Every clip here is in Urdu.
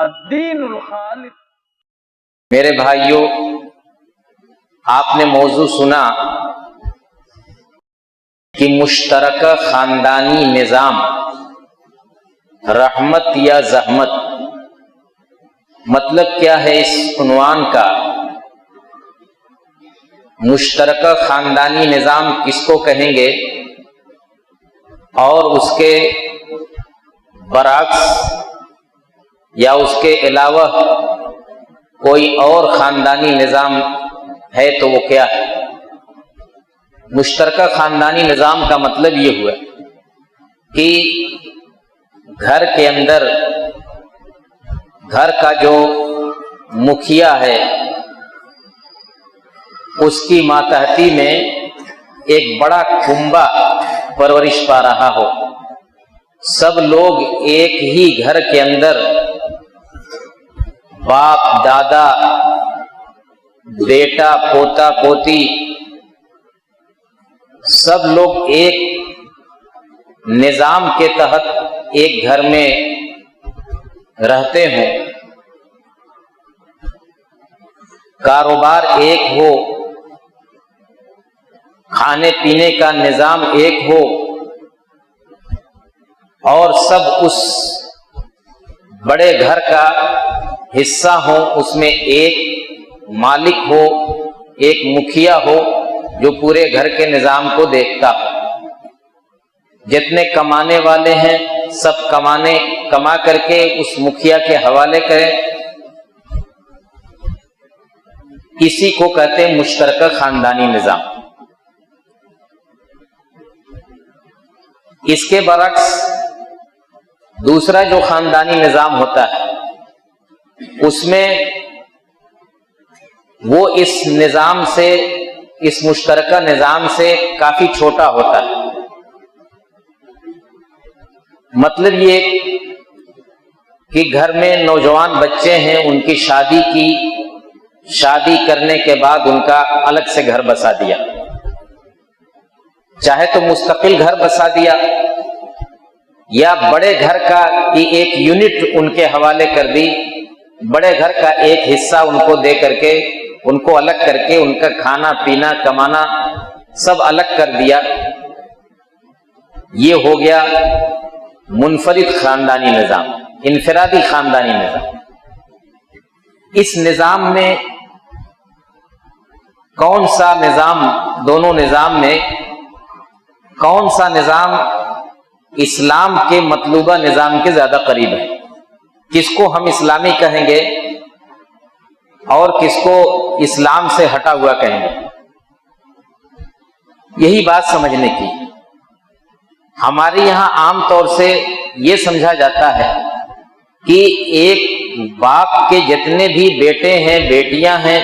الدین الخالص۔ میرے بھائیوں، آپ نے موضوع سنا کہ مشترکہ خاندانی نظام رحمت یا زحمت، مطلب کیا ہے اس عنوان کا؟ مشترکہ خاندانی نظام کس کو کہیں گے اور اس کے برعکس یا اس کے علاوہ کوئی اور خاندانی نظام ہے تو وہ کیا ہے؟ مشترکہ خاندانی نظام کا مطلب یہ ہوا کہ گھر کے اندر گھر کا جو مکھیا ہے اس کی ماتحتی میں ایک بڑا کنبہ پرورش پا رہا ہو، سب لوگ ایک ہی گھر کے اندر باپ دادا بیٹا پوتا پوتی سب لوگ ایک نظام کے تحت ایک گھر میں رہتے ہوں، کاروبار ایک ہو، کھانے پینے کا نظام ایک ہو، اور سب اس بڑے گھر کا حصہ ہو، اس میں ایک مالک ہو، ایک مکھیا ہو جو پورے گھر کے نظام کو دیکھتا ہو۔ جتنے کمانے والے ہیں سب کما کر کے اس مکھیا کے حوالے کریں، اسی کو کہتے ہیں مشترکہ خاندانی نظام۔ اس کے برعکس دوسرا جو خاندانی نظام ہوتا ہے اس میں وہ اس نظام سے، اس مشترکہ نظام سے کافی چھوٹا ہوتا ہے۔ مطلب یہ کہ گھر میں نوجوان بچے ہیں، ان کی شادی کرنے کے بعد ان کا الگ سے گھر بسا دیا، چاہے تو مستقل گھر بسا دیا یا بڑے گھر کا کی ایک یونٹ ان کے حوالے کر دی، بڑے گھر کا ایک حصہ ان کو دے کر کے، ان کو الگ کر کے ان کا کھانا پینا کمانا سب الگ کر دیا۔ یہ ہو گیا منفرد خاندانی نظام، انفرادی خاندانی نظام۔ اس نظام میں کون سا نظام، دونوں نظام میں کون سا نظام اسلام کے مطلوبہ نظام کے زیادہ قریب ہے؟ کس کو ہم اسلامی کہیں گے اور کس کو اسلام سے ہٹا ہوا کہیں گے؟ یہی بات سمجھنے کی۔ ہمارے یہاں عام طور سے یہ سمجھا جاتا ہے کہ ایک باپ کے جتنے بھی بیٹے ہیں بیٹیاں ہیں،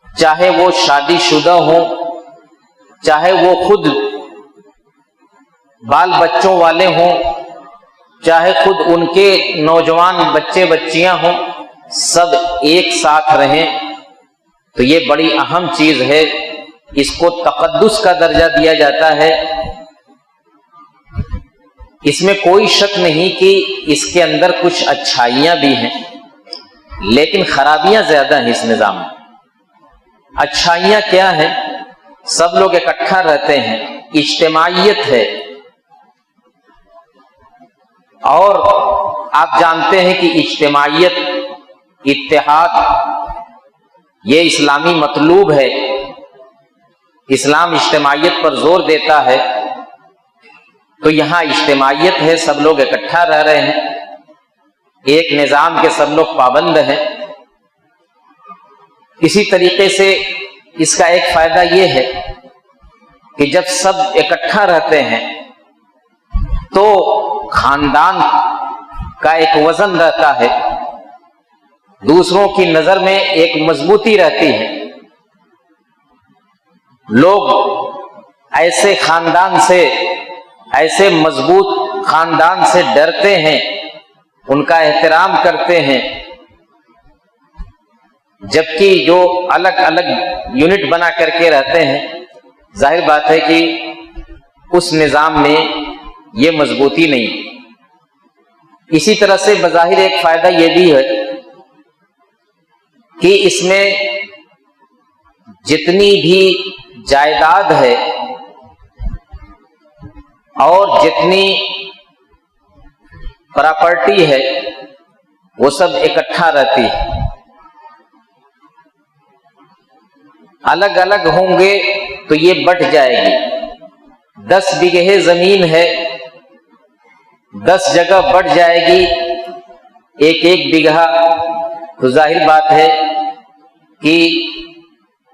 چاہے وہ شادی شدہ ہوں، چاہے وہ خود بال بچوں والے ہوں، چاہے خود ان کے نوجوان بچے بچیاں ہوں، سب ایک ساتھ رہیں تو یہ بڑی اہم چیز ہے۔ اس کو تقدس کا درجہ دیا جاتا ہے۔ اس میں کوئی شک نہیں کہ اس کے اندر کچھ اچھائیاں بھی ہیں، لیکن خرابیاں زیادہ ہیں اس نظام میں۔ اچھائیاں کیا ہیں؟ سب لوگ اکٹھا رہتے ہیں، اجتماعیت ہے، اور آپ جانتے ہیں کہ اجتماعیت، اتحاد یہ اسلامی مطلوب ہے۔ اسلام اجتماعیت پر زور دیتا ہے، تو یہاں اجتماعیت ہے، سب لوگ اکٹھا رہ رہے ہیں، ایک نظام کے سب لوگ پابند ہیں۔ اسی طریقے سے اس کا ایک فائدہ یہ ہے کہ جب سب اکٹھا رہتے ہیں تو خاندان کا ایک وزن رہتا ہے، دوسروں کی نظر میں ایک مضبوطی رہتی ہے۔ لوگ ایسے خاندان سے، ایسے مضبوط خاندان سے ڈرتے ہیں، ان کا احترام کرتے ہیں، جبکہ جو الگ الگ یونٹ بنا کر کے رہتے ہیں، ظاہر بات ہے کہ اس نظام میں یہ مضبوطی نہیں۔ اسی طرح سے بظاہر ایک فائدہ یہ بھی ہے کہ اس میں جتنی بھی جائیداد ہے اور جتنی پراپرٹی ہے وہ سب اکٹھا رہتی ہے. الگ الگ ہوں گے تو یہ بٹ جائے گی. 10 بیگھے زمین ہے، 10 جگہ بٹ جائے گی، ایک بیگھہ، تو ظاہر بات ہے کہ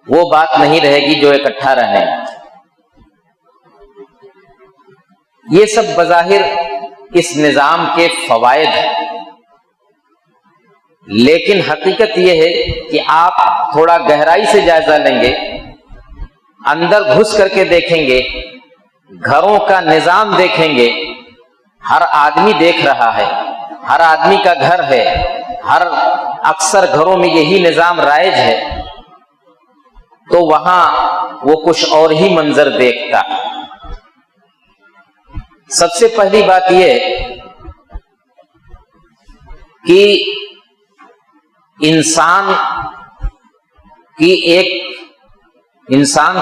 وہ بات نہیں رہے گی جو اکٹھا رہنے. یہ سب بظاہر اس نظام کے فوائد ہیں، لیکن حقیقت یہ ہے کہ آپ تھوڑا گہرائی سے جائزہ لیں گے، اندر گھس کر کے دیکھیں گے، گھروں کا نظام دیکھیں گے. ہر آدمی دیکھ رہا ہے، ہر آدمی کا گھر ہے، اکثر گھروں میں یہی نظام رائج ہے، تو وہاں وہ کچھ اور ہی منظر دیکھتا. سب سے پہلی بات یہ کہ انسان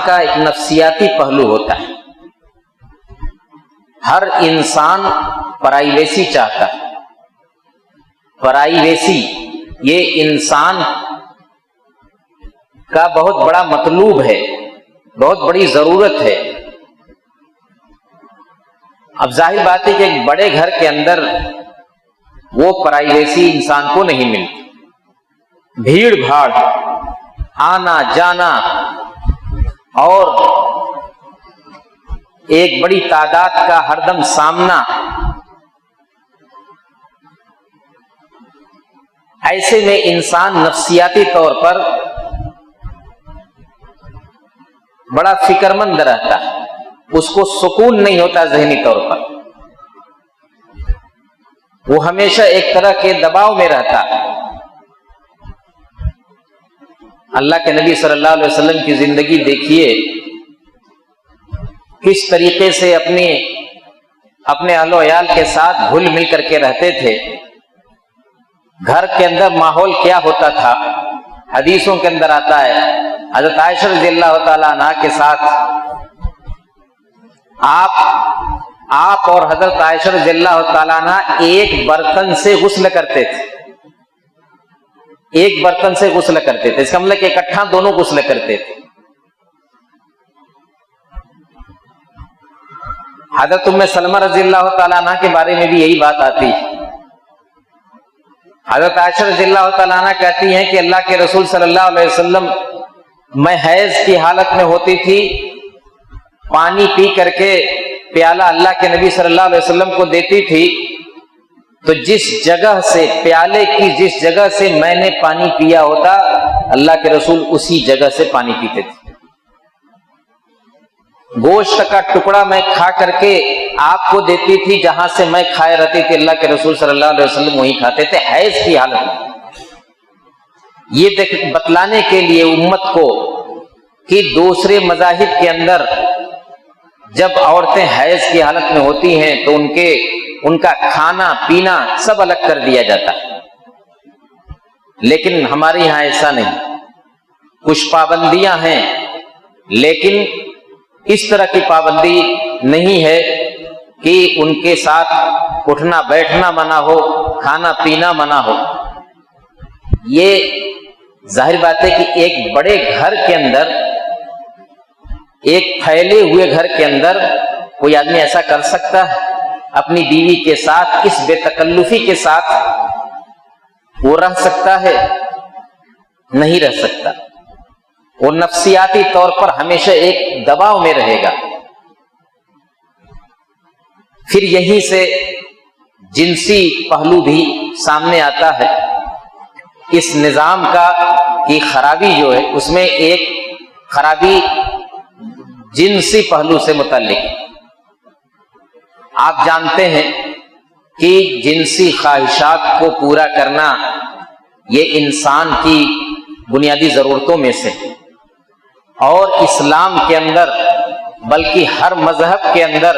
کا ایک نفسیاتی پہلو ہوتا ہے. ہر انسان پرائیویسی چاہتا ہے. پرائیویسی یہ انسان کا بہت بڑا مطلوب ہے، بہت بڑی ضرورت ہے. اب ظاہر بات ہے کہ ایک بڑے گھر کے اندر وہ پرائیویسی انسان کو نہیں ملتی. بھیڑ بھاڑ، آنا جانا اور ایک بڑی تعداد کا ہردم سامنا، ایسے میں انسان نفسیاتی طور پر بڑا فکر مند رہتا ہے، اس کو سکون نہیں ہوتا ذہنی طور پر، وہ ہمیشہ ایک طرح کے دباؤ میں رہتا ہے. اللہ کے نبی صلی اللہ علیہ وسلم کی زندگی دیکھیے، کس طریقے سے اپنے اہل و عیال کے ساتھ گھل مل کر کے رہتے تھے. گھر کے اندر ماحول کیا ہوتا تھا، حدیثوں کے اندر آتا ہے حضرت عائشہ رضی اللہ تعالیٰ عنہا کے ساتھ آپ اور حضرت عائشہ رضی اللہ تعالیٰ عنہ ایک برتن سے غسل کرتے تھے. ایک برتن سے غسل کرتے تھے، اس کا مطلب کہ اکٹھا دونوں غسل کرتے تھے. حضرت ام سلمہ رضی اللہ تعالیٰ عنہ کے بارے میں بھی یہی بات آتی ہے. حضرت عائشہ رضی اللہ تعالیٰ عنہ کہتی ہیں کہ اللہ کے رسول صلی اللہ علیہ وسلم، میں حیض کی حالت میں ہوتی تھی، پانی پی کر کے پیالہ اللہ کے نبی صلی اللہ علیہ وسلم کو دیتی تھی، تو جس جگہ سے پیالے کی جس جگہ سے میں نے پانی پیا ہوتا، اللہ کے رسول اسی جگہ سے پانی پیتے تھے. گوشت کا ٹکڑا میں کھا کر کے آپ کو دیتی تھی، جہاں سے میں کھائے رہتی تھی، اللہ کے رسول صلی اللہ علیہ وسلم وہیں کھاتے تھے حیض کی حالت میں. یہ بتلانے کے لیے امت کو کہ دوسرے مذاہب کے اندر جب عورتیں حیض کی حالت میں ہوتی ہیں تو ان کا کھانا پینا سب الگ کر دیا جاتا ہے، لیکن ہمارے یہاں ایسا نہیں. کچھ پابندیاں ہیں، لیکن اس طرح کی پابندی نہیں ہے کہ ان کے ساتھ اٹھنا بیٹھنا منع ہو، کھانا پینا منع ہو. یہ ظاہر بات ہے کہ ایک بڑے گھر کے اندر، ایک پھیلے ہوئے گھر کے اندر کوئی آدمی ایسا کر سکتا ہے؟ اپنی بیوی کے ساتھ اس بے تکلفی کے ساتھ وہ رہ سکتا ہے؟ نہیں رہ سکتا. وہ نفسیاتی طور پر ہمیشہ ایک دباؤ میں رہے گا. پھر یہیں سے جنسی پہلو بھی سامنے آتا ہے. اس نظام کا کی خرابی جو ہے، اس میں ایک خرابی جنسی پہلو سے متعلق ہے. آپ جانتے ہیں کہ جنسی خواہشات کو پورا کرنا یہ انسان کی بنیادی ضرورتوں میں سے، اور اسلام کے اندر بلکہ ہر مذہب کے اندر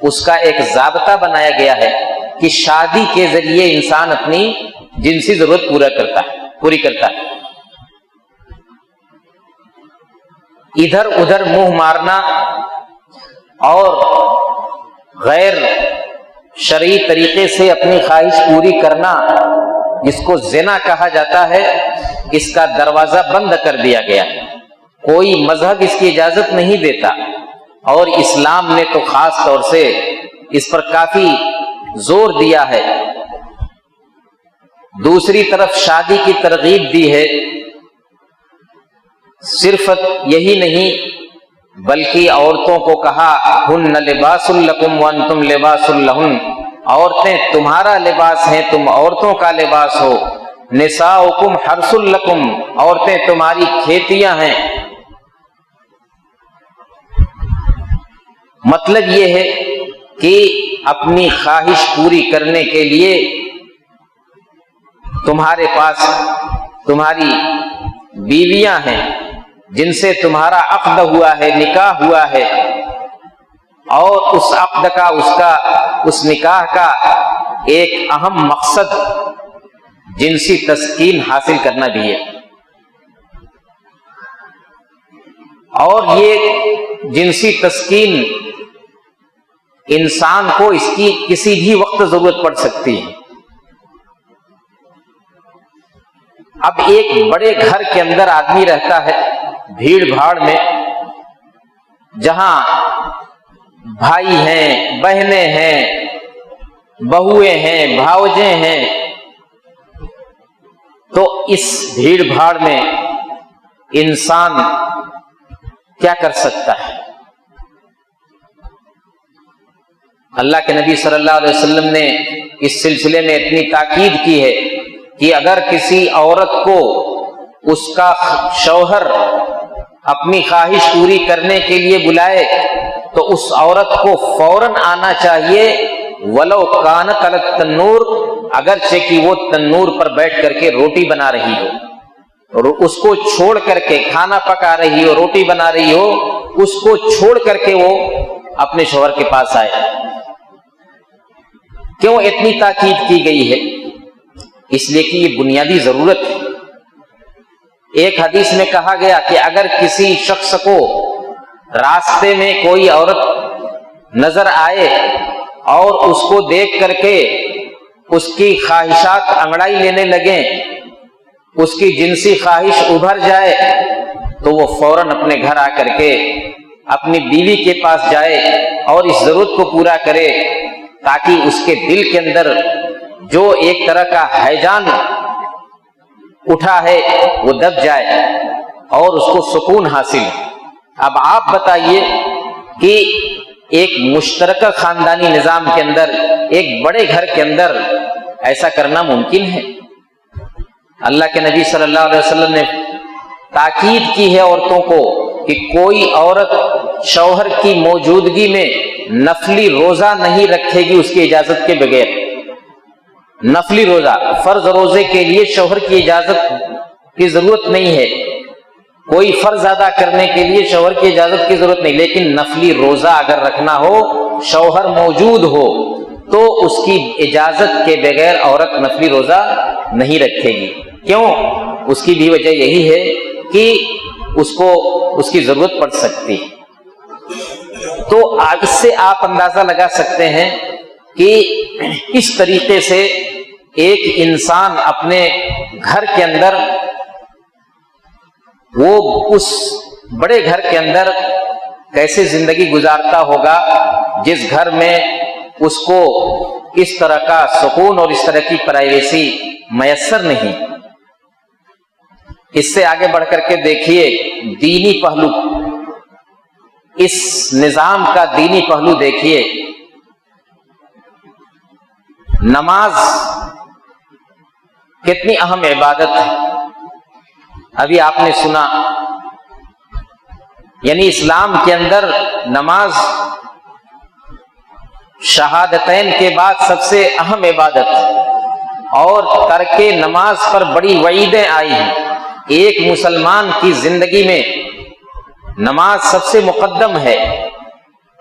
اس کا ایک ضابطہ بنایا گیا ہے کہ شادی کے ذریعے انسان اپنی جنسی ضرورت پوری کرتا ہے. ادھر ادھر منہ مارنا اور غیر شرعی طریقے سے اپنی خواہش پوری کرنا، جس کو زنا کہا جاتا ہے، اس کا دروازہ بند کر دیا گیا. کوئی مذہب اس کی اجازت نہیں دیتا، اور اسلام نے تو خاص طور سے اس پر کافی زور دیا ہے. دوسری طرف شادی کی ترغیب دی ہے. صرف یہی نہیں بلکہ عورتوں کو کہا ہن لباس لکم وانتم لباس لہن، عورتیں تمہارا لباس ہیں، تم عورتوں کا لباس ہو. نساؤکم حرث لکم، عورتیں تمہاری کھیتیاں ہیں. مطلب یہ ہے کہ اپنی خواہش پوری کرنے کے لیے تمہارے پاس تمہاری بیویاں ہیں جن سے تمہارا عقد ہوا ہے، نکاح ہوا ہے، اور اس عقد کا اس نکاح کا ایک اہم مقصد جنسی تسکین حاصل کرنا بھی ہے. اور یہ جنسی تسکین انسان کو اس کی کسی بھی وقت ضرورت پڑ سکتی ہے. اب ایک بڑے گھر کے اندر آدمی رہتا ہے، بھیڑ بھاڑ میں، جہاں بھائی ہیں، بہنیں ہیں، بہویں ہیں، بھاوجیں ہیں. تو اس بھیڑ بھاڑ میں انسان کیا کر سکتا ہے؟ اللہ کے نبی صلی اللہ علیہ وسلم نے اس سلسلے میں اتنی تاکید کی ہے کہ اگر کسی عورت کو اس کا شوہر اپنی خواہش پوری کرنے کے لیے بلائے تو اس عورت کو فوراً آنا چاہیے، ولو کانت علی التنور، اگرچہ کہ وہ تنور پر بیٹھ کر کے روٹی بنا رہی ہو، اور اس کو چھوڑ کر کے کھانا پکا رہی ہو، روٹی بنا رہی ہو، اس کو چھوڑ کر کے وہ اپنے شوہر کے پاس آئے. کیوں اتنی تاکید کی گئی ہے؟ اس لیے کہ یہ بنیادی ضرورت ہے. ایک حدیث میں کہا گیا کہ اگر کسی شخص کو راستے میں کوئی عورت نظر آئے اور اس کو دیکھ کر کے اس کی خواہشات انگڑائی لینے لگیں، اس کی جنسی خواہش ابھر جائے، تو وہ فوراً اپنے گھر آ کر کے اپنی بیوی کے پاس جائے اور اس ضرورت کو پورا کرے، تاکہ اس کے دل کے اندر جو ایک طرح کا ہیجان اٹھا ہے وہ دب جائے اور اس کو سکون حاصل ہو. اب آپ بتائیے کہ ایک مشترکہ خاندانی نظام کے اندر، ایک بڑے گھر کے اندر ایسا کرنا ممکن ہے؟ اللہ کے نبی صلی اللہ علیہ وسلم نے تاکید کی ہے عورتوں کو کہ کوئی عورت شوہر کی موجودگی میں نفلی روزہ نہیں رکھے گی اس کی اجازت کے بغیر. نفلی روزہ، فرض روزے کے لیے شوہر کی اجازت کی ضرورت نہیں ہے، کوئی فرض ادا کرنے کے لیے شوہر کی اجازت کی ضرورت نہیں، لیکن نفلی روزہ اگر رکھنا ہو، شوہر موجود ہو، تو اس کی اجازت کے بغیر عورت نفلی روزہ نہیں رکھے گی. کیوں؟ اس کی بھی وجہ یہی ہے کہ اس کو اس کی ضرورت پڑ سکتی. تو اس سے آپ اندازہ لگا سکتے ہیں کہ کس طریقے سے ایک انسان اپنے گھر کے اندر، وہ اس بڑے گھر کے اندر کیسے زندگی گزارتا ہوگا جس گھر میں اس کو اس طرح کا سکون اور اس طرح کی پرائیویسی میسر نہیں. اس سے آگے بڑھ کر کے دیکھیے دینی پہلو، اس نظام کا دینی پہلو دیکھیے. نماز کتنی اہم عبادت ہے. ابھی آپ نے سنا، یعنی اسلام کے اندر نماز شہادتین کے بعد سب سے اہم عبادت، اور ترک نماز پر بڑی وعیدیں آئی ہیں. ایک مسلمان کی زندگی میں نماز سب سے مقدم ہے.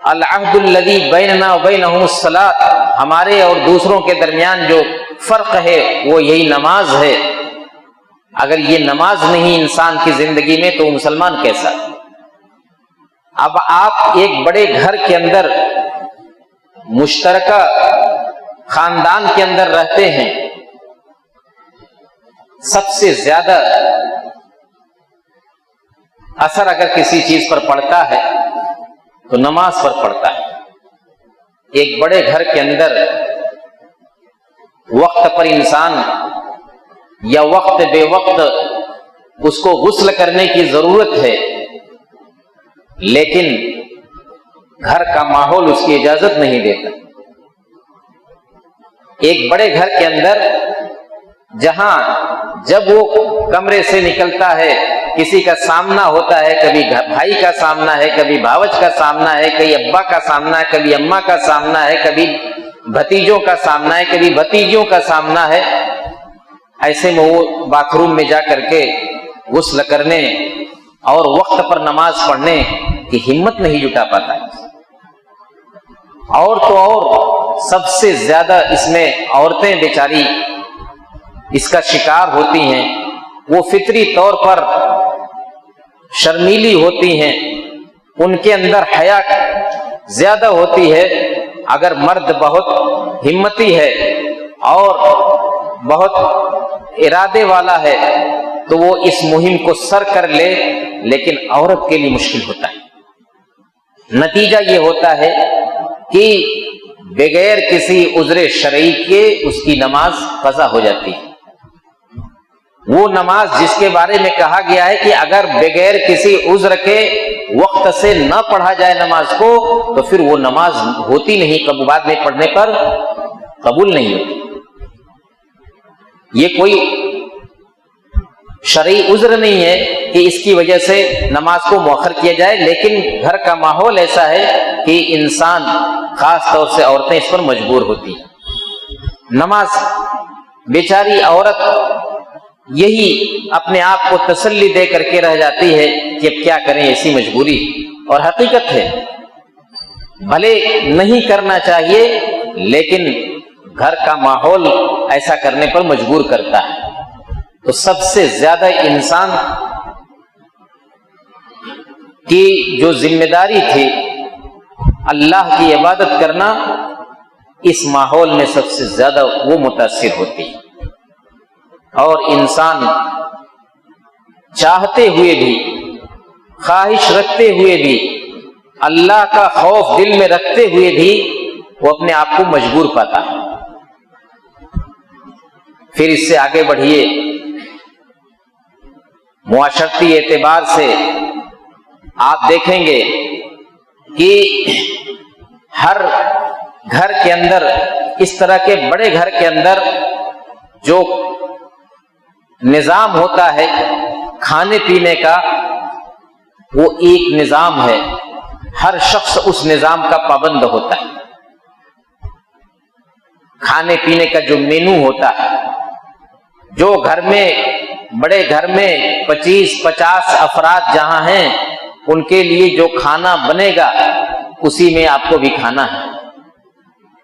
العہد الذی بیننا وبینہم الصلاۃ، ہمارے اور دوسروں کے درمیان جو فرق ہے وہ یہی نماز ہے۔ اگر یہ نماز نہیں انسان کی زندگی میں تو وہ مسلمان کیسا؟ اب آپ ایک بڑے گھر کے اندر مشترکہ خاندان کے اندر رہتے ہیں، سب سے زیادہ اثر اگر کسی چیز پر پڑتا ہے تو نماز پر پڑتا ہے۔ ایک بڑے گھر کے اندر وقت پر انسان یا وقت بے وقت اس کو غسل کرنے کی ضرورت ہے، لیکن گھر کا ماحول اس کی اجازت نہیں دیتا۔ ایک بڑے گھر کے اندر جہاں جب وہ کمرے سے نکلتا ہے کسی کا سامنا ہوتا ہے، کبھی بھائی کا سامنا ہے، کبھی بھاوج کا سامنا ہے، کبھی ابا کا سامنا ہے، کبھی اماں کا سامنا ہے، کبھی بھتیجوں کا سامنا ہے، کبھی بھتیجیوں کا سامنا ہے، ایسے میں وہ باتھ روم میں جا کر کے غسل کرنے اور وقت پر نماز پڑھنے کی ہمت نہیں جٹا پاتا ہے۔ اور تو اور سب سے زیادہ اس میں عورتیں بیچاری اس کا شکار ہوتی ہیں۔ وہ فطری طور پر شرمیلی ہوتی ہیں، ان کے اندر حیا زیادہ ہوتی ہے۔ اگر مرد بہت ہمتی ہے اور بہت ارادے والا ہے تو وہ اس مہم کو سر کر لے، لیکن عورت کے لیے مشکل ہوتا ہے۔ نتیجہ یہ ہوتا ہے کہ بغیر کسی عذر شرعی کے اس کی نماز قضا ہو جاتی ہے۔ وہ نماز جس کے بارے میں کہا گیا ہے کہ اگر بغیر کسی عذر کے وقت سے نہ پڑھا جائے نماز کو تو پھر وہ نماز ہوتی نہیں، کبھی بعد میں پڑھنے پر قبول نہیں ہوتی۔ یہ کوئی شرعی عذر نہیں ہے کہ اس کی وجہ سے نماز کو مؤخر کیا جائے، لیکن گھر کا ماحول ایسا ہے کہ انسان خاص طور سے عورتیں اس پر مجبور ہوتی ہیں۔ نماز بیچاری عورت یہی اپنے آپ کو تسلی دے کر کے رہ جاتی ہے کہ اب کیا کریں، ایسی مجبوری، اور حقیقت ہے بھلے نہیں کرنا چاہیے لیکن گھر کا ماحول ایسا کرنے پر مجبور کرتا ہے۔ تو سب سے زیادہ انسان کی جو ذمہ داری تھی اللہ کی عبادت کرنا، اس ماحول میں سب سے زیادہ وہ متاثر ہوتی ہے۔ اور انسان چاہتے ہوئے بھی، خواہش رکھتے ہوئے بھی، اللہ کا خوف دل میں رکھتے ہوئے بھی وہ اپنے آپ کو مجبور پاتا ہے۔ پھر اس سے آگے بڑھیے، معاشرتی اعتبار سے آپ دیکھیں گے کہ ہر گھر کے اندر، اس طرح کے بڑے گھر کے اندر جو نظام ہوتا ہے کھانے پینے کا، وہ ایک نظام ہے، ہر شخص اس نظام کا پابند ہوتا ہے۔ کھانے پینے کا جو مینو ہوتا ہے، جو گھر میں، بڑے گھر میں 25-50 افراد جہاں ہیں، ان کے لیے جو کھانا بنے گا اسی میں آپ کو بھی کھانا ہے،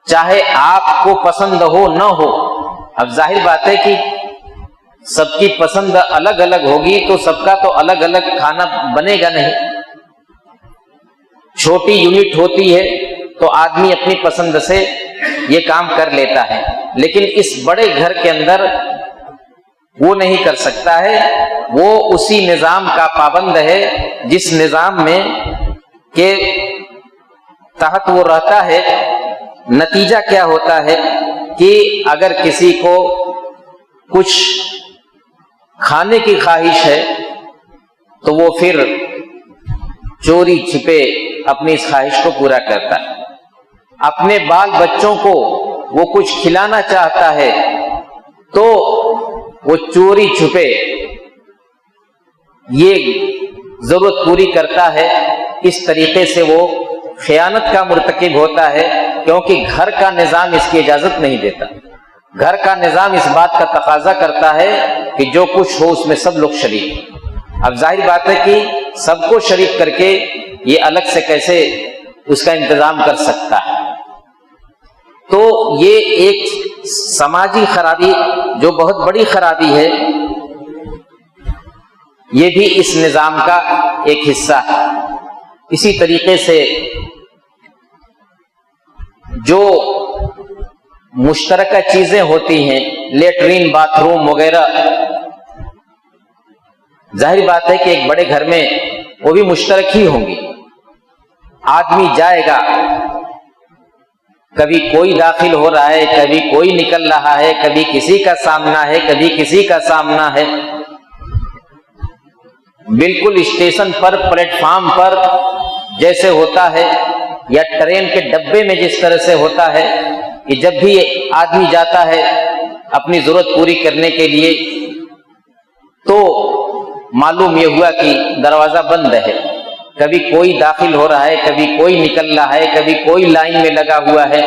چاہے آپ کو پسند ہو نہ ہو۔ اب ظاہر بات ہے کہ سب کی پسند الگ الگ ہوگی تو سب کا تو الگ الگ کھانا بنے گا نہیں۔ چھوٹی یونٹ ہوتی ہے تو آدمی اپنی پسند سے یہ کام کر لیتا ہے، لیکن اس بڑے گھر کے اندر وہ نہیں کر سکتا ہے۔ وہ اسی نظام کا پابند ہے جس نظام میں کے تحت وہ رہتا ہے۔ نتیجہ کیا ہوتا ہے کہ اگر کسی کو کچھ کھانے کی خواہش ہے تو وہ پھر چوری چھپے اپنی اس خواہش کو پورا کرتا ہے۔ اپنے بال بچوں کو وہ کچھ کھلانا چاہتا ہے تو وہ چوری چھپے یہ ضرورت پوری کرتا ہے۔ اس طریقے سے وہ خیانت کا مرتکب ہوتا ہے، کیونکہ گھر کا نظام اس کی اجازت نہیں دیتا۔ گھر کا نظام اس بات کا تقاضا کرتا ہے کہ جو کچھ ہو اس میں سب لوگ شریک ہیں۔ اب ظاہر بات ہے کہ سب کو شریک کر کے یہ الگ سے کیسے اس کا انتظام کر سکتا ہے۔ تو یہ ایک سماجی خرابی جو بہت بڑی خرابی ہے، یہ بھی اس نظام کا ایک حصہ ہے۔ اسی طریقے سے جو مشترکہ چیزیں ہوتی ہیں، لیٹرین، باتھ روم وغیرہ، ظاہر بات ہے کہ ایک بڑے گھر میں وہ بھی مشترک ہی ہوں گی۔ آدمی جائے گا، کبھی کوئی داخل ہو رہا ہے، کبھی کوئی نکل رہا ہے، کبھی کسی کا سامنا ہے، کبھی کسی کا سامنا ہے۔ بالکل اسٹیشن پر، پلیٹ فارم پر جیسے ہوتا ہے، یا ٹرین کے ڈبے میں جس طرح سے ہوتا ہے کہ جب بھی آدمی جاتا ہے اپنی ضرورت پوری کرنے کے لیے تو معلوم یہ ہوا کہ دروازہ بند ہے، کبھی کوئی داخل ہو رہا ہے، کبھی کوئی نکل رہا ہے، کبھی کوئی لائن میں لگا ہوا ہے،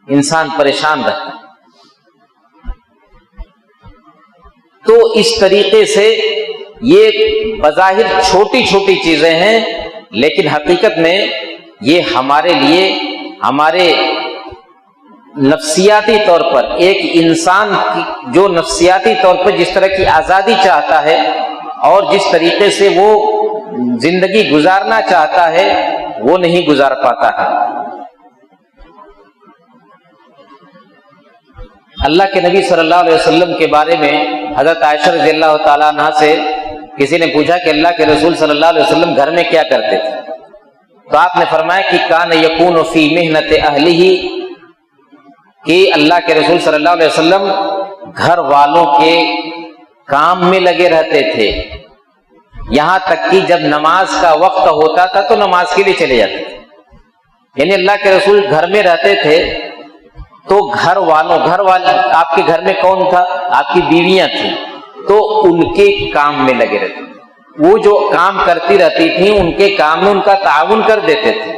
انسان پریشان رہتا ہے۔ تو اس طریقے سے یہ بظاہر چھوٹی چھوٹی چیزیں ہیں، لیکن حقیقت میں یہ ہمارے لیے، ہمارے نفسیاتی طور پر، ایک انسان کی جو نفسیاتی طور پر جس طرح کی آزادی چاہتا ہے اور جس طریقے سے وہ زندگی گزارنا چاہتا ہے، وہ نہیں گزار پاتا ہے۔ اللہ کے نبی صلی اللہ علیہ وسلم کے بارے میں حضرت عائشہ رضی اللہ تعالیٰ عنہ سے کسی نے پوچھا کہ اللہ کے رسول صلی اللہ علیہ وسلم گھر میں کیا کرتے تھے؟ تو آپ نے فرمایا کہ کان یکون فی محنت اہلہ، کہ اللہ کے رسول صلی اللہ علیہ وسلم گھر والوں کے کام میں لگے رہتے تھے، یہاں تک کہ جب نماز کا وقت ہوتا تھا تو نماز کے لیے چلے جاتے تھے۔ یعنی اللہ کے رسول گھر میں رہتے تھے تو گھر والے آپ کے گھر میں کون تھا؟ آپ کی بیویاں تھیں، تو ان کے کام میں لگے رہتے تھے۔ وہ جو کام کرتی رہتی تھیں ان کے کام میں ان کا تعاون کر دیتے تھے۔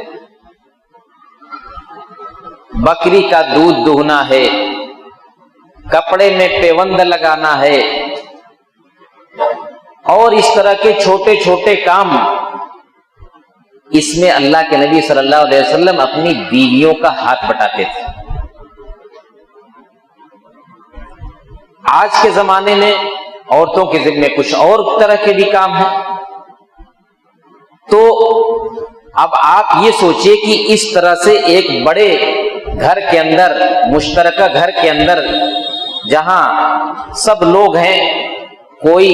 بکری کا دودھ دہنا ہے، کپڑے میں پیوند لگانا ہے، اور اس طرح کے چھوٹے چھوٹے کام، اس میں اللہ کے نبی صلی اللہ علیہ وسلم اپنی بیویوں کا ہاتھ بٹاتے تھے۔ آج کے زمانے میں عورتوں کے ذمہ کچھ اور طرح کے بھی کام ہیں۔ تو اب آپ یہ سوچئے کہ اس طرح سے ایک بڑے گھر کے اندر، مشترکہ گھر کے اندر، جہاں سب لوگ ہیں، کوئی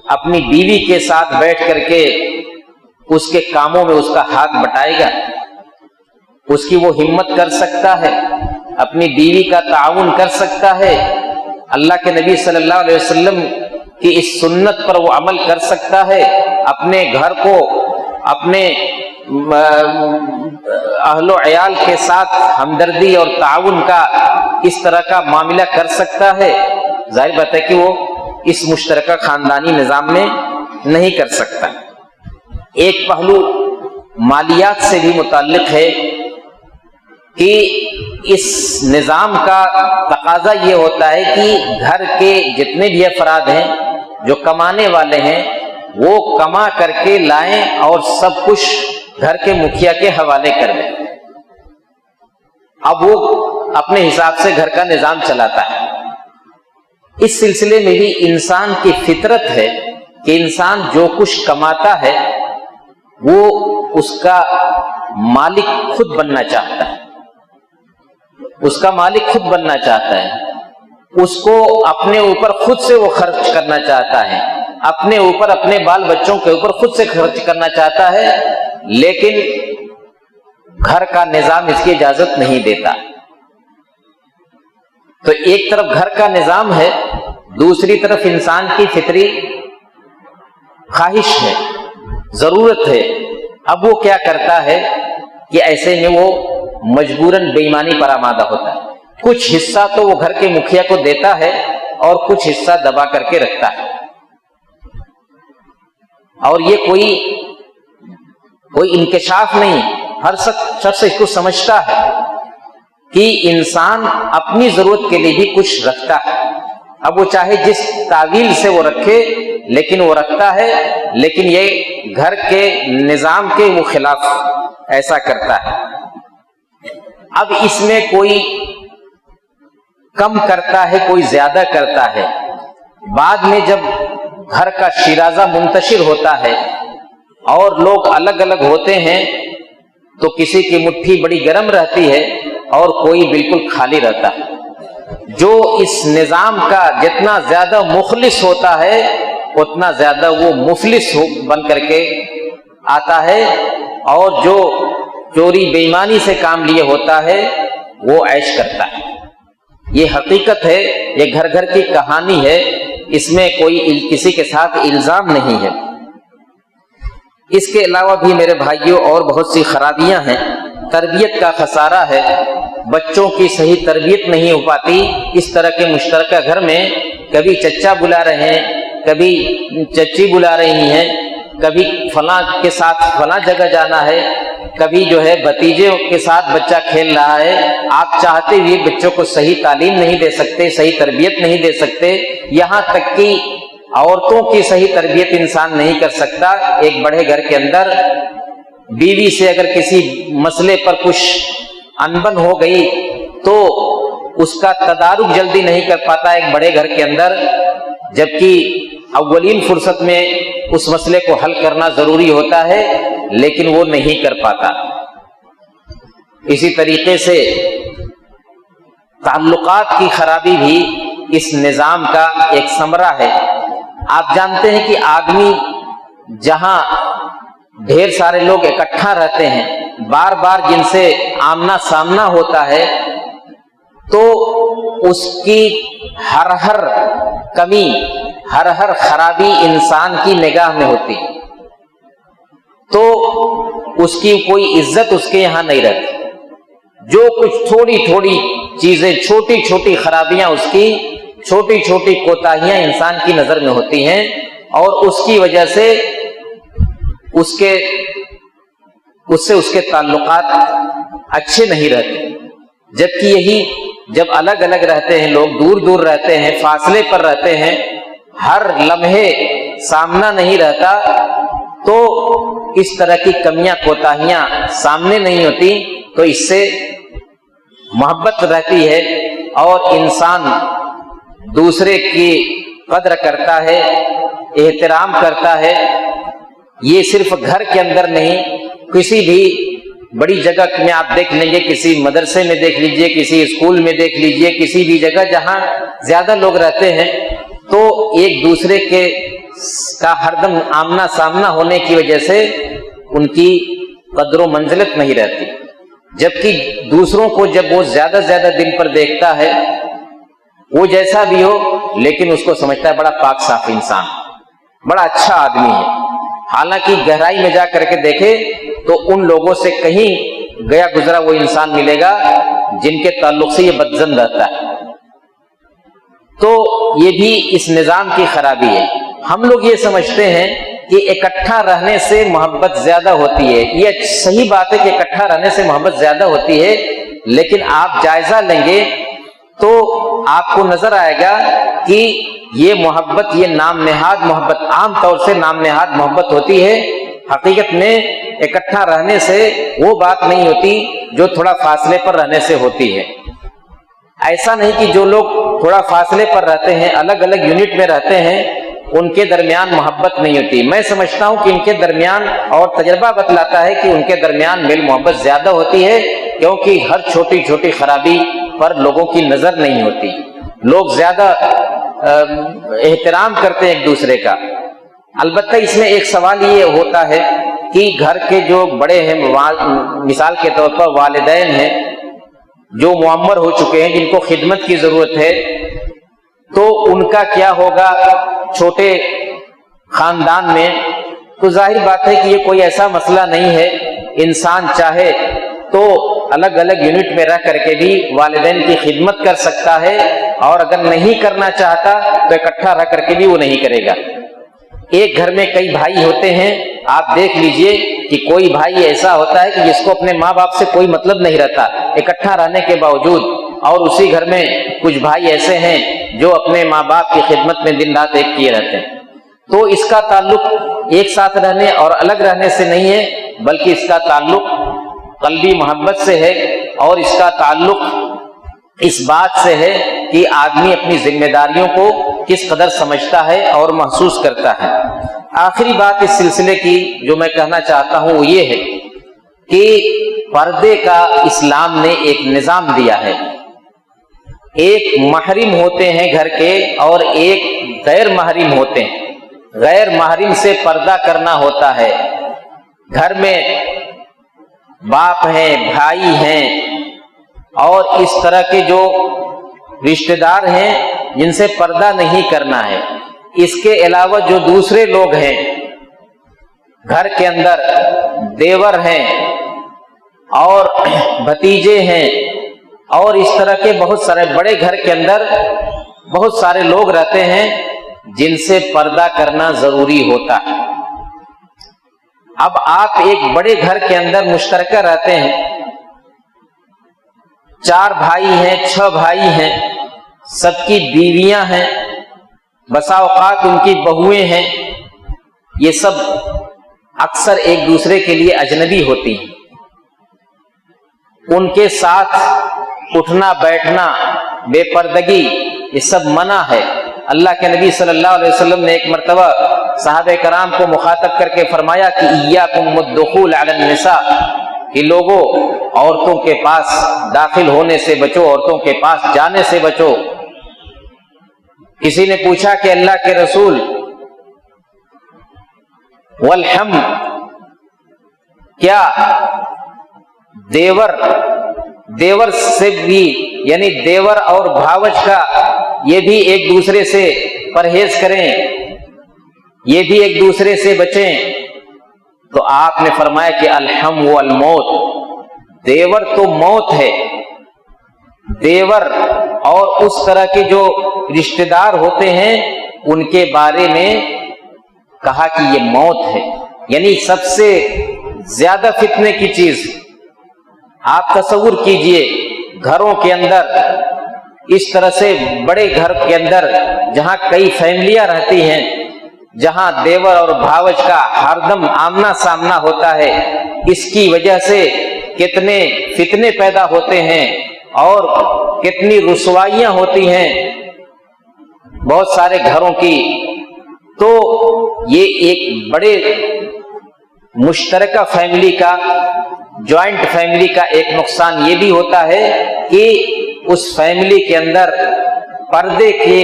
اپنی بیوی کے ساتھ بیٹھ کر کے اس کے کاموں میں اس کا ہاتھ بٹائے گا؟ اس کی وہ ہمت کر سکتا ہے؟ اپنی بیوی کا تعاون کر سکتا ہے؟ اللہ کے نبی صلی اللہ علیہ وسلم کی اس سنت پر وہ عمل کر سکتا ہے؟ اپنے گھر کو، اپنے اہل و عیال کے ساتھ ہمدردی اور تعاون کا اس طرح کا معاملہ کر سکتا ہے؟ ظاہر بات ہے کہ وہ اس مشترکہ خاندانی نظام میں نہیں کر سکتا۔ ایک پہلو مالیات سے بھی متعلق ہے کہ اس نظام کا تقاضا یہ ہوتا ہے کہ گھر کے جتنے بھی افراد ہیں جو کمانے والے ہیں وہ کما کر کے لائیں اور سب کچھ گھر کے مکھیا کے حوالے کر دیں۔ اب وہ اپنے حساب سے گھر کا نظام چلاتا ہے۔ اس سلسلے میں بھی انسان کی فطرت ہے کہ انسان جو کچھ کماتا ہے وہ اس کا مالک خود بننا چاہتا ہے، اس کا مالک خود بننا چاہتا ہے، اس کو اپنے اوپر خود سے وہ خرچ کرنا چاہتا ہے، اپنے اوپر، اپنے بال بچوں کے اوپر خود سے خرچ کرنا چاہتا ہے، لیکن گھر کا نظام اس کی اجازت نہیں دیتا۔ تو ایک طرف گھر کا نظام ہے، دوسری طرف انسان کی فطری خواہش ہے، ضرورت ہے۔ اب وہ کیا کرتا ہے کہ ایسے میں وہ مجبوراً بے ایمانی پر آمادہ ہوتا ہے۔ کچھ حصہ تو وہ گھر کے مکھیا کو دیتا ہے اور کچھ حصہ دبا کر کے رکھتا ہے، اور یہ کوئی انکشاف نہیں، ہر شخص اس کو سمجھتا ہے کہ انسان اپنی ضرورت کے لیے بھی کچھ رکھتا ہے۔ اب وہ چاہے جس تعویل سے وہ رکھے، لیکن وہ رکھتا ہے، لیکن یہ گھر کے نظام کے وہ خلاف ایسا کرتا ہے۔ اب اس میں کوئی کم کرتا ہے، کوئی زیادہ کرتا ہے. بعد میں جب گھر کا شیرازہ منتشر ہوتا ہے اور لوگ الگ الگ ہوتے ہیں تو کسی کی مٹھی بڑی گرم رہتی ہے اور کوئی بالکل خالی رہتا ہے. جو اس نظام کا جتنا زیادہ مخلص ہوتا ہے اتنا زیادہ وہ مفلس بن کر کے آتا ہے، اور جو چوری بے ایمانی سے کام لیے ہوتا ہے وہ عیش کرتا ہے. یہ حقیقت ہے، یہ گھر گھر کی کہانی ہے، اس میں کوئی کسی کے ساتھ الزام نہیں ہے. اس کے علاوہ بھی میرے بھائیوں اور بہت سی خرابیاں ہیں. تربیت کا خسارہ ہے، بچوں کی صحیح تربیت نہیں ہو پاتی. اس طرح کے مشترکہ گھر میں کبھی چچا بلا رہے ہیں، کبھی چچی بلا رہی ہیں، کبھی فلاں کے ساتھ فلاں جگہ جانا ہے، کبھی جو ہے بھتیجے کے ساتھ بچہ کھیل رہا ہے. آپ چاہتے ہوئے بچوں کو صحیح تعلیم نہیں دے سکتے، صحیح تربیت نہیں دے سکتے. یہاں تک کہ عورتوں کی صحیح تربیت انسان نہیں کر سکتا. ایک بڑے گھر کے اندر بیوی سے اگر کسی مسئلے پر کچھ انبن ہو گئی تو اس کا تدارک جلدی نہیں کر پاتا ایک بڑے گھر کے اندر، جبکہ اولین فرصت میں اس مسئلے کو حل کرنا ضروری ہوتا ہے لیکن وہ نہیں کر پاتا. اسی طریقے سے تعلقات کی خرابی بھی اس نظام کا ایک ثمرہ ہے. آپ جانتے ہیں کہ آدمی جہاں ڈھیر سارے لوگ اکٹھا رہتے ہیں، بار بار جن سے آمنا سامنا ہوتا ہے، تو اس کی ہر کمی، ہر خرابی انسان کی نگاہ میں ہوتی، تو اس کی کوئی عزت اس کے یہاں نہیں رہتی. جو کچھ تھوڑی تھوڑی چیزیں، چھوٹی چھوٹی خرابیاں، اس کی چھوٹی چھوٹی کوتاہیاں انسان کی نظر میں ہوتی ہیں، اور اس کی وجہ سے اس سے تعلقات اچھے نہیں رہتے. جبکہ یہی جب الگ الگ رہتے ہیں، لوگ دور دور رہتے ہیں، فاصلے پر رہتے ہیں، ہر لمحے سامنا نہیں رہتا، تو اس طرح کی کمیاں کوتاہیاں سامنے نہیں ہوتی، تو اس سے محبت رہتی ہے اور انسان دوسرے کی قدر کرتا ہے، احترام کرتا ہے. یہ صرف گھر کے اندر نہیں، کسی بھی بڑی جگہ میں آپ دیکھ لیں گے، کسی مدرسے میں دیکھ لیجئے، کسی اسکول میں دیکھ لیجئے، کسی بھی جگہ جہاں زیادہ لوگ رہتے ہیں تو ایک دوسرے کے کا ہر دم آمنا سامنا ہونے کی وجہ سے ان کی قدر و منزلت نہیں رہتی. جبکہ دوسروں کو جب وہ زیادہ دن پر دیکھتا ہے، وہ جیسا بھی ہو لیکن اس کو سمجھتا ہے بڑا پاک صاف انسان، بڑا اچھا آدمی ہے. حالانکہ گہرائی میں جا کر کے دیکھے تو ان لوگوں سے کہیں گیا گزرا وہ انسان ملے گا جن کے تعلق سے یہ بدظن رہتا ہے. تو یہ بھی اس نظام کی خرابی ہے. ہم لوگ یہ سمجھتے ہیں کہ اکٹھا رہنے سے محبت زیادہ ہوتی ہے. یہ صحیح بات ہے کہ اکٹھا رہنے سے محبت زیادہ ہوتی ہے، لیکن آپ جائزہ لیں گے تو آپ کو نظر آئے گا کہ یہ محبت، یہ نام نہاد محبت، عام طور سے نام نہاد محبت ہوتی ہے. حقیقت میں اکٹھا رہنے سے وہ بات نہیں ہوتی جو تھوڑا فاصلے پر رہنے سے ہوتی ہے. ایسا نہیں کہ جو لوگ تھوڑا فاصلے پر رہتے ہیں، الگ الگ یونٹ میں رہتے ہیں، ان کے درمیان محبت نہیں ہوتی. میں سمجھتا ہوں کہ ان کے درمیان، اور تجربہ بتلاتا ہے کہ ان کے درمیان میل محبت زیادہ ہوتی ہے، کیونکہ ہر چھوٹی چھوٹی خرابی پر لوگوں کی نظر نہیں ہوتی. لوگ زیادہ احترام کرتے ہیں ایک دوسرے کا. البتہ اس میں ایک سوال یہ ہوتا ہے کہ گھر کے جو بڑے ہیں، مثال کے طور پر والدین ہیں جو معمر ہو چکے ہیں، جن کو خدمت کی ضرورت ہے، تو ان کا کیا ہوگا چھوٹے خاندان میں؟ تو ظاہر بات ہے کہ یہ کوئی ایسا مسئلہ نہیں ہے. انسان چاہے تو الگ الگ یونٹ میں رہ کر کے بھی والدین کی خدمت کر سکتا ہے، اور اگر نہیں کرنا چاہتا تو اکٹھا رہ کر کے بھی وہ نہیں کرے گا. ایک گھر میں کئی بھائی ہوتے ہیں، آپ دیکھ لیجئے کہ کوئی بھائی ایسا ہوتا ہے کہ جس کو اپنے ماں باپ سے کوئی مطلب نہیں رہتا اکٹھا رہنے کے باوجود، اور اسی گھر میں کچھ بھائی ایسے ہیں جو اپنے ماں باپ کی خدمت میں دن رات ایک کیے رہتے ہیں. تو اس کا تعلق ایک ساتھ رہنے اور الگ رہنے سے نہیں ہے، بلکہ اس کا تعلق قلبی محبت سے ہے. اور اس کا تعلق اس بات سے ہے کہ آدمی اپنی ذمہ داریوں کو کس قدر سمجھتا ہے اور محسوس کرتا ہے۔ آخری بات اس سلسلے کی جو میں کہنا چاہتا ہوں وہ یہ ہے کہ پردے کا اسلام نے ایک نظام دیا ہے۔ ایک محرم ہوتے ہیں گھر کے اور ایک غیر محرم ہوتے ہیں۔ غیر محرم سے پردہ کرنا ہوتا ہے۔ گھر میں باپ ہیں، بھائی ہیں اور اس طرح کے جو رشتہ دار ہیں جن سے پردہ نہیں کرنا ہے۔ اس کے علاوہ جو دوسرے لوگ ہیں گھر کے اندر، دیور ہیں اور بھتیجے ہیں اور اس طرح کے بہت سارے، بڑے گھر کے اندر بہت سارے لوگ رہتے ہیں جن سے پردہ کرنا ضروری ہوتا ہے۔ اب آپ ایک بڑے گھر کے اندر مشترکہ رہتے ہیں، 4 بھائی ہیں، 6 بھائی ہیں، سب کی بیویاں ہیں، بسا اوقات ان کی بہویں ہیں، یہ سب اکثر ایک دوسرے کے لیے اجنبی ہوتی ہیں۔ ان کے ساتھ اٹھنا بیٹھنا، بے پردگی، یہ سب منع ہے۔ اللہ کے نبی صلی اللہ علیہ وسلم نے ایک مرتبہ صحابہ کرام کو مخاطب کر کے فرمایا کہ ایاکم الدخول علی النساء، کہ لوگوں عورتوں کے پاس داخل ہونے سے بچو، عورتوں کے پاس جانے سے بچو۔ کسی نے پوچھا کہ اللہ کے رسول والحم، کیا دیور سے بھی، یعنی دیور اور بھاوج کا یہ بھی ایک دوسرے سے پرہیز کریں، یہ بھی ایک دوسرے سے بچیں؟ تو آپ نے فرمایا کہ الحم والموت، دیور تو موت ہے۔ دیور اور اس طرح کے جو رشتہ دار ہوتے ہیں ان کے بارے میں کہا کہ یہ موت ہے، یعنی سب سے زیادہ فتنے کی چیز۔ آپ تصور کیجئے گھروں کے اندر اس طرح سے، بڑے گھر کے اندر جہاں کئی فیملیاں رہتی ہیں، جہاں دیور اور بھاوج کا ہر دم آمنا سامنا ہوتا ہے، اس کی وجہ سے کتنے فتنے پیدا ہوتے ہیں اور کتنی رسوائیاں ہوتی ہیں بہت سارے گھروں کی۔ تو یہ ایک بڑے مشترکہ فیملی کا، جوائنٹ فیملی کا ایک نقصان یہ بھی ہوتا ہے کہ اس فیملی کے اندر پردے کے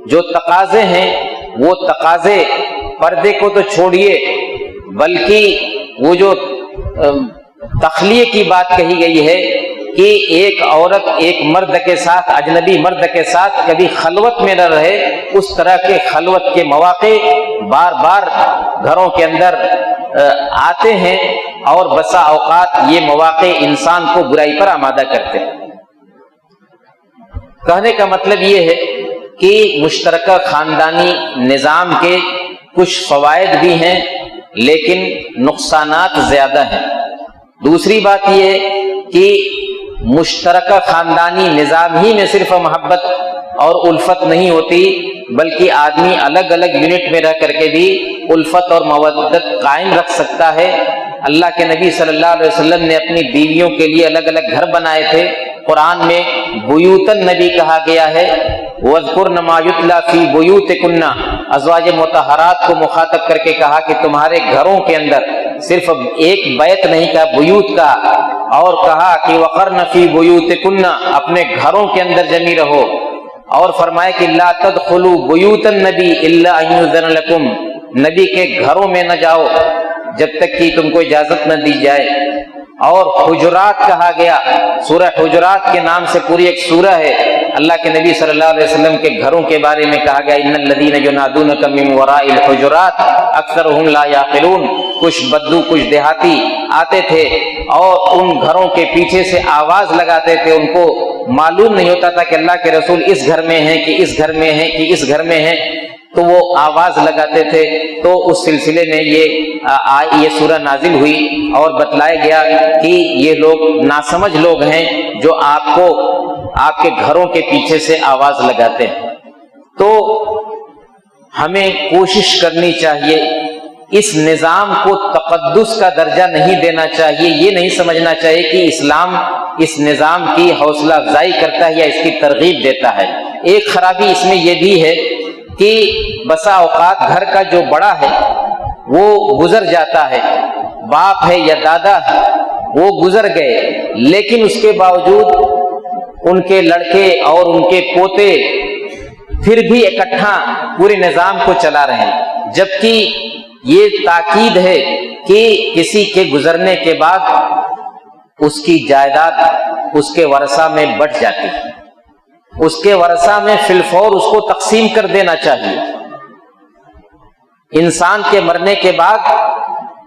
جو تقاضے ہیں، وہ تقاضے پردے کو تو چھوڑیے بلکہ وہ جو تخلیے کی بات کہی گئی ہے کہ ایک عورت ایک مرد کے ساتھ، اجنبی مرد کے ساتھ کبھی خلوت میں نہ رہے، اس طرح کے خلوت کے مواقع بار بار گھروں کے اندر آتے ہیں اور بسا اوقات یہ مواقع انسان کو برائی پر آمادہ کرتے ہیں۔ کہنے کا مطلب یہ ہے کہ مشترکہ خاندانی نظام کے کچھ فوائد بھی ہیں لیکن نقصانات زیادہ ہیں۔ دوسری بات یہ کہ مشترکہ خاندانی نظام ہی میں صرف محبت اور الفت نہیں ہوتی، بلکہ آدمی الگ الگ یونٹ میں رہ کر کے بھی الفت اور مودت قائم رکھ سکتا ہے۔ اللہ کے نبی صلی اللہ علیہ وسلم نے اپنی بیویوں کے لیے الگ الگ گھر بنائے تھے۔ قرآن میں بیوتن نبی کہا گیا ہے، وَاذْكُرْنَ مَا يُتْلَى فِي بُيُوتِكُنَّ، ازواج مطہرات کو مخاطب کر کے کہا کہ تمہارے گھروں کے اندر صرف ایک بیت نہیں کہا، بیوت کا، اور کہا کہ وَقَرْنَ فِي بُيُوتِكُنَّ، اپنے گھروں کے اندر جمی رہو، اور فرمایا کہ لَا تَدْخُلُوا بُيُوتَ النَّبِيِّ إِلَّا أَن يُؤْذَنَ لَكُمْ، نبی کے گھروں میں نہ جاؤ جب تک کہ تم کو اجازت نہ دی جائے۔ اور حجرات کہا گیا، سورہ حجرات کے نام سے پوری ایک سورہ ہے۔ اللہ کے نبی صلی اللہ علیہ وسلم کے گھروں کے بارے میں کہا گیا ان الذین ینادونک من وراء الحجرات اکثرهم لا یعقلون، کچھ بدو کچھ دیہاتی آتے تھے اور ان گھروں کے پیچھے سے آواز لگاتے تھے، ان کو معلوم نہیں ہوتا تھا کہ اللہ کے رسول اس گھر میں ہیں کہ اس گھر میں ہیں کہ اس گھر میں ہیں، تو وہ آواز لگاتے تھے۔ تو اس سلسلے میں یہ سورہ نازل ہوئی اور بتلایا گیا کہ یہ لوگ ناسمجھ لوگ ہیں جو آپ کے گھروں کے پیچھے سے آواز لگاتے ہیں۔ تو ہمیں کوشش کرنی چاہیے اس نظام کو تقدس کا درجہ نہیں دینا چاہیے، یہ نہیں سمجھنا چاہیے کہ اسلام اس نظام کی حوصلہ افزائی کرتا ہے یا اس کی ترغیب دیتا ہے۔ ایک خرابی اس میں یہ بھی ہے کہ بسا اوقات گھر کا جو بڑا ہے وہ گزر جاتا ہے، باپ ہے یا دادا ہے وہ گزر گئے، لیکن اس کے باوجود ان کے لڑکے اور ان کے پوتے پھر بھی اکٹھا پورے نظام کو چلا رہے ہیں، جبکہ یہ تاکید ہے کہ کسی کے گزرنے کے بعد اس کی جائیداد اس کے ورثہ میں بٹ جاتی ہے، اس کے ورثہ میں فی الفور اس کو تقسیم کر دینا چاہیے۔ انسان کے مرنے کے بعد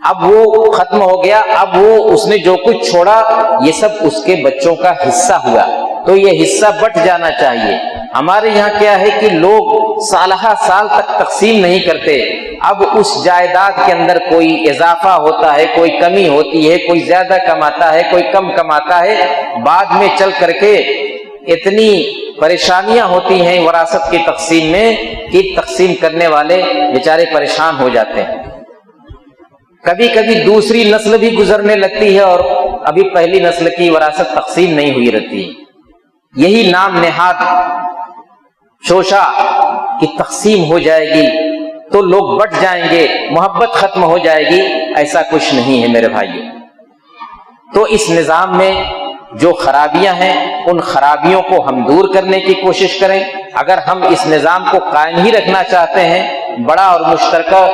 اب وہ ختم ہو گیا، اب وہ اس نے جو کچھ چھوڑا یہ سب اس کے بچوں کا حصہ ہوا، تو یہ حصہ بٹ جانا چاہیے۔ ہمارے یہاں کیا ہے کہ لوگ سالہ سال تک تقسیم نہیں کرتے، اب اس جائیداد کے اندر کوئی اضافہ ہوتا ہے، کوئی کمی ہوتی ہے، کوئی زیادہ کماتا ہے، کوئی کم کماتا ہے، بعد میں چل کر کے اتنی پریشانیاں ہوتی ہیں وراثت کی تقسیم میں کہ تقسیم کرنے والے بیچارے پریشان ہو جاتے ہیں۔ کبھی کبھی دوسری نسل بھی گزرنے لگتی ہے اور ابھی پہلی نسل کی وراثت تقسیم نہیں ہوئی رہتی ہے، یہی نام نہاد شوشہ کی تقسیم ہو جائے گی تو لوگ بٹ جائیں گے، محبت ختم ہو جائے گی، ایسا کچھ نہیں ہے میرے بھائیوں۔ تو اس نظام میں جو خرابیاں ہیں ان خرابیوں کو ہم دور کرنے کی کوشش کریں۔ اگر ہم اس نظام کو قائم ہی رکھنا چاہتے ہیں، بڑا اور مشترکہ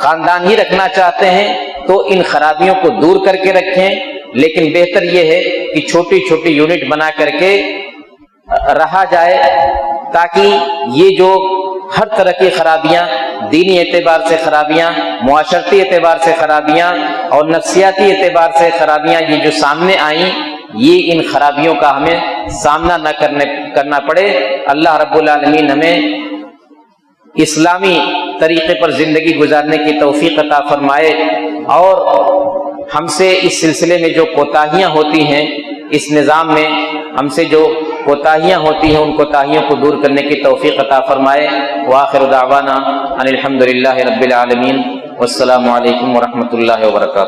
خاندان ہی رکھنا چاہتے ہیں، تو ان خرابیوں کو دور کر کے رکھیں، لیکن بہتر یہ ہے کہ چھوٹی چھوٹی یونٹ بنا کر کے رہا جائے، تاکہ یہ جو ہر طرح کی خرابیاں، دینی اعتبار سے خرابیاں، معاشرتی اعتبار سے خرابیاں اور نفسیاتی اعتبار سے خرابیاں یہ جو سامنے آئیں، یہ ان خرابیوں کا ہمیں سامنا نہ کرنا پڑے۔ اللہ رب العالمین ہمیں اسلامی طریقے پر زندگی گزارنے کی توفیق عطا فرمائے، اور ہم سے اس سلسلے میں جو کوتاہیاں ہوتی ہیں اس نظام میں، ہم سے جو کوتاہیاں ہوتی ہیں ان کوتاہیوں کو دور کرنے کی توفیق عطا فرمائے۔ وآخر دعوانا ان الحمد للہ رب العالمین، والسلام علیکم ورحمۃ اللہ وبرکاتہ۔